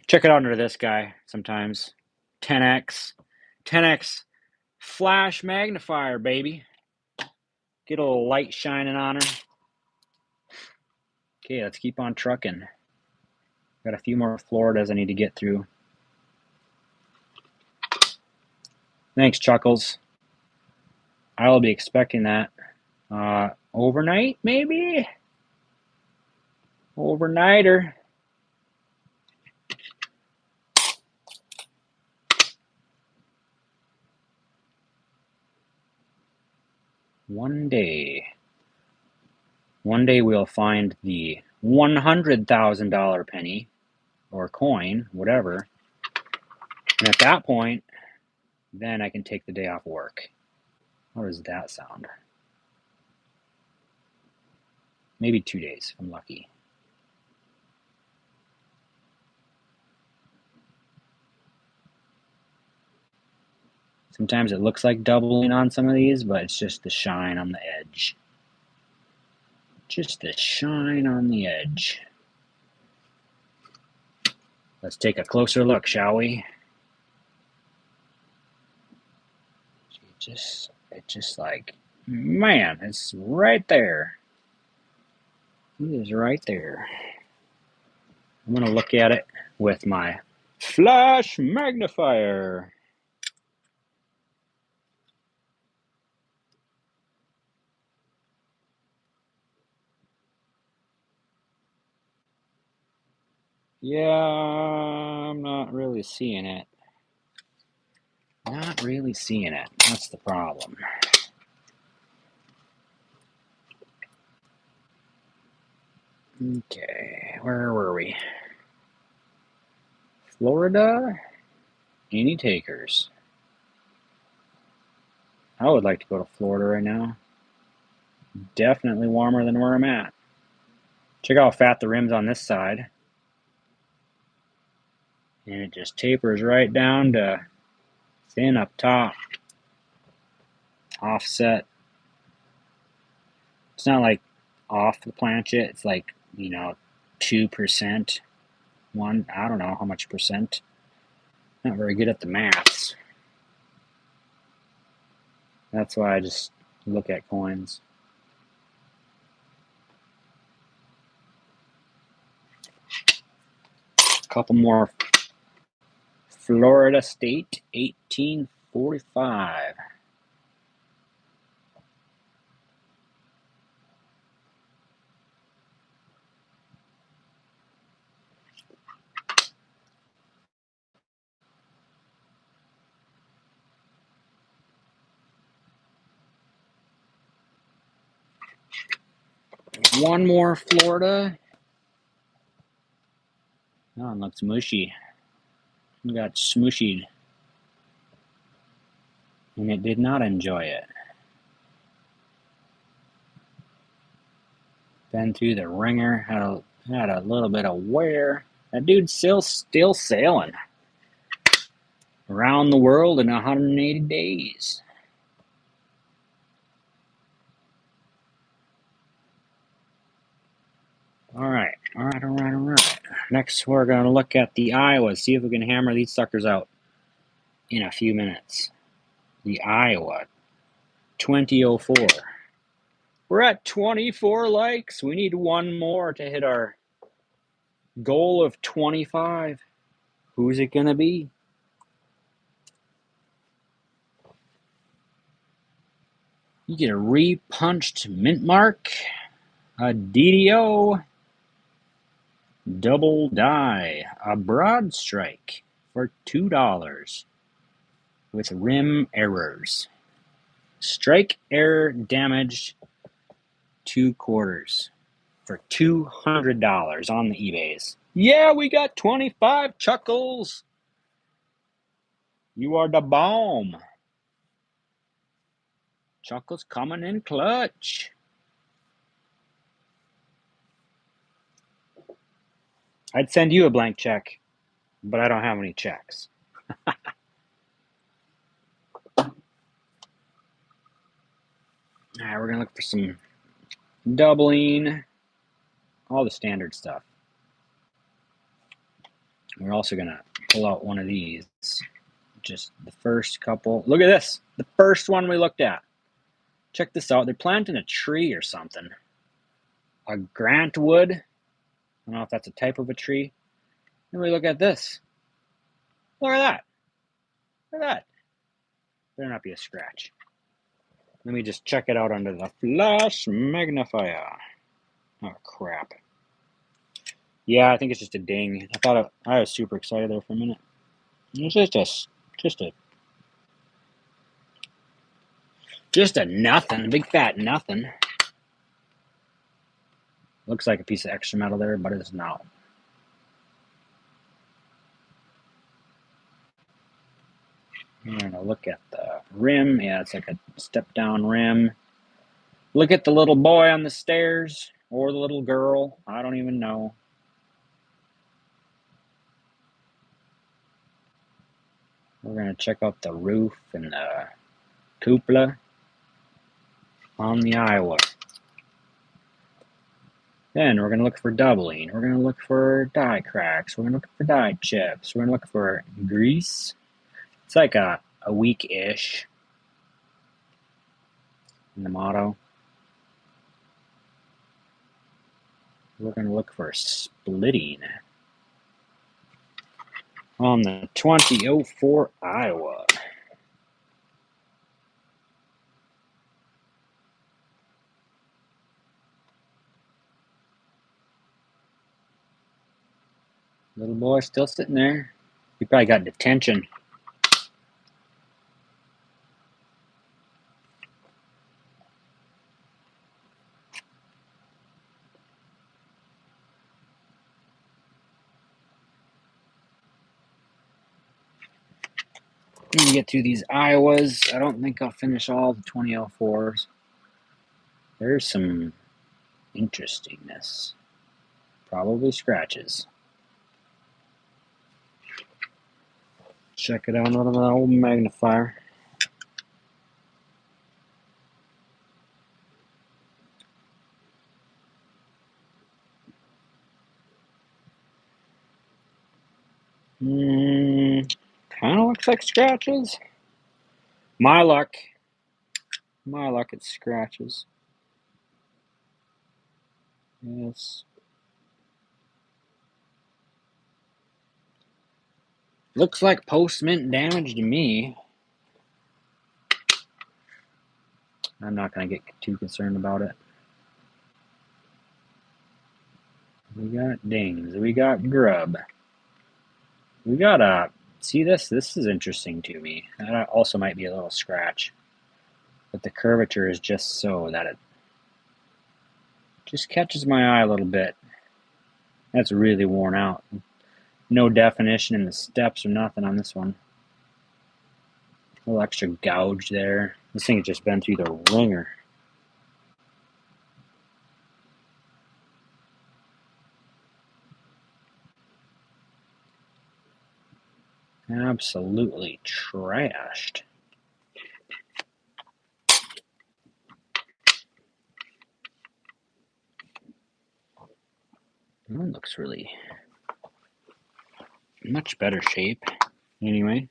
Check it out under this guy sometimes. 10x. 10x flash magnifier, baby. Get a little light shining on her. Okay, let's keep on trucking. Got a few more Floridas I need to get through. Thanks, Chuckles. I will be expecting that overnight, maybe? Overnighter. One day we'll find the $100,000 penny or coin, whatever. And at that point, then I can take the day off work. How does that sound? Maybe 2 days if I'm lucky. Sometimes it looks like doubling on some of these, but it's just the shine on the edge. Just the shine on the edge. Let's take a closer look, shall we? It's just like, man, it's right there. It is right there. I'm going to look at it with my flash magnifier. Yeah, I'm not really seeing it. Not really seeing it. That's the problem. Okay, where were we? Florida? Any takers? I would like to go to Florida right now. Definitely warmer than where I'm at. Check out how fat the rim's on this side. And it just tapers right down to thin up top. offset. It's not like off the planchet. It's like, 2%. I don't know how much percent. Not very good at the maths. That's why I just look at coins. A couple more. Florida State, 1845. One more Florida. Oh, it looks mushy. It got smooshied. And it did not enjoy it. Been through the ringer, had a little bit of wear. That dude's still sailing around the world in 180 days. All right. Next, we're going to look at the Iowa, see if we can hammer these suckers out in a few minutes. The Iowa, 2004. We're at 24 likes. We need one more to hit our goal of 25. Who's it going to be? You get a repunched mint mark, a DDO, double die, a broad strike for $2 with rim errors. Strike error damaged 2/4 for $200 on the eBays. Yeah, we got 25 chuckles. You are the bomb. Chuckles coming in clutch. I'd send you a blank check, but I don't have any checks. All right, we're going to look for some doubling, all the standard stuff. We're also going to pull out one of these. Just the first couple. Look at this. The first one we looked at. Check this out. They're planting a tree or something. A grantwood. I don't know if that's a type of a tree. Then we look at this. Look at that. Look at that. Better not be a scratch. Let me just check it out under the flash magnifier. Oh, crap. Yeah, I think it's just a ding. I was super excited there for a minute. It's just a nothing, big fat nothing. Looks like a piece of extra metal there, but it's not. I'm gonna look at the rim. Yeah, it's like a step down rim. Look at the little boy on the stairs, or the little girl. I don't even know. We're gonna check out the roof and the cupola on the Iowa. Then we're going to look for doubling. We're going to look for die cracks. We're going to look for die chips. We're going to look for grease. It's like a week-ish in the motto. We're going to look for splitting on the 2004 Iowa. Little boy still sitting there. He probably got detention. Need to get through these Iowas. I don't think I'll finish all the 2004s. There's some interestingness. Probably scratches. Check it out under the old magnifier. looks like scratches. My luck, it's scratches. Yes. Looks like post-mint damage to me. I'm not going to get too concerned about it. We got dings. We got grub. We got a... See this? This is interesting to me. That also might be a little scratch. But the curvature is just so that it just catches my eye a little bit. That's really worn out. No definition in the steps or nothing on this one. A little extra gouge there. This thing has just been through the ringer. Absolutely trashed. That looks really much better shape. Anyway.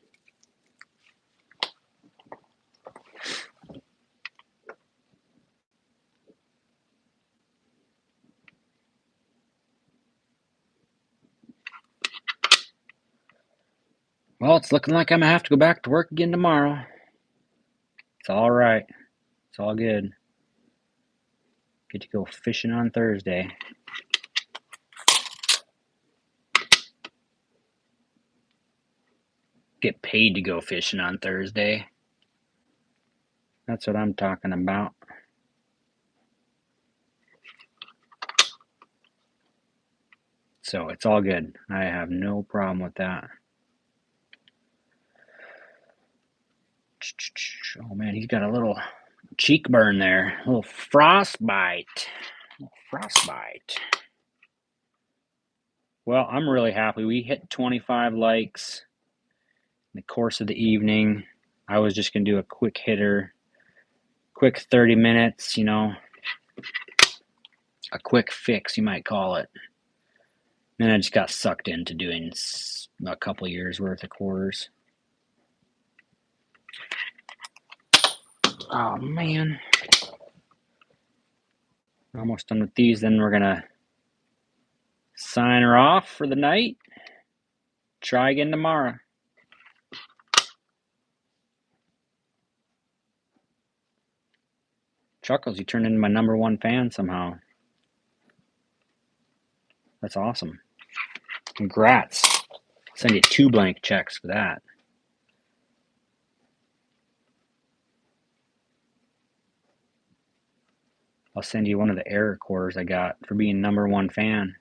Well, it's looking like I'm going to have to go back to work again tomorrow. It's all right. It's all good. Get to go fishing on Thursday. Get paid to go fishing on Thursday. That's what I'm talking about. So it's all good. I have no problem with that. Oh man, he's got a little cheek burn there. A little frostbite. Well, I'm really happy. We hit 25 likes in the course of the evening. I was just going to do a quick hitter. Quick 30 minutes, you know. A quick fix, you might call it. Then I just got sucked into doing a couple years worth of quarters. Oh man. Almost done with these. Then we're gonna sign her off for the night. Try again tomorrow. Chuckles, you turned into my #1 fan somehow. That's awesome. Congrats. I'll send you 2 blank checks for that. I'll send you one of the error quarters I got for being #1 fan.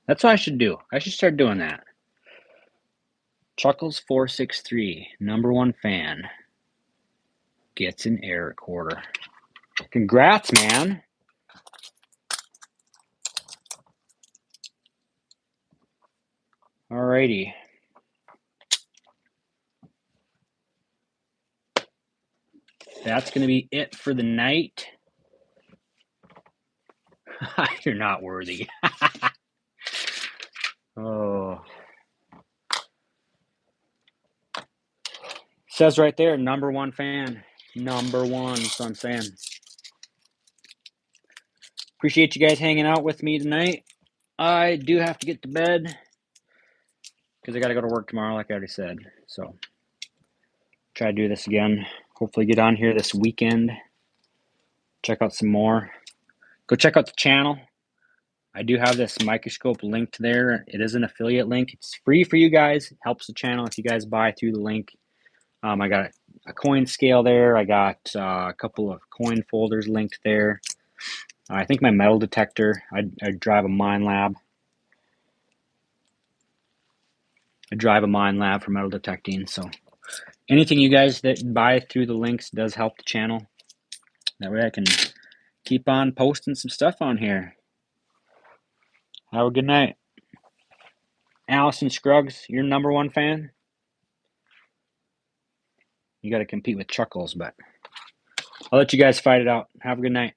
That's what I should do. I should start doing that. Chuckles463, #1 fan, gets an error quarter. Congrats, man. Alrighty. That's going to be it for the night. You're not worthy. Oh. Says right there, #1 fan. #1, that's what I'm saying. Appreciate you guys hanging out with me tonight. I do have to get to bed because I got to go to work tomorrow, like I already said. So, try to do this again. Hopefully get on here this weekend. Check out some more. Go check out the channel. I do have this microscope linked there. It is an affiliate link. It's free for you guys. It helps the channel if you guys buy through the link. I got a coin scale there. I got a couple of coin folders linked there. I think my metal detector. I drive a mine lab. I drive a mine lab for metal detecting. So anything you guys that buy through the links does help the channel. That way I can keep on posting some stuff on here. Have a good night. Allison Scruggs, you're #1 fan? You got to compete with Chuckles, but I'll let you guys fight it out. Have a good night.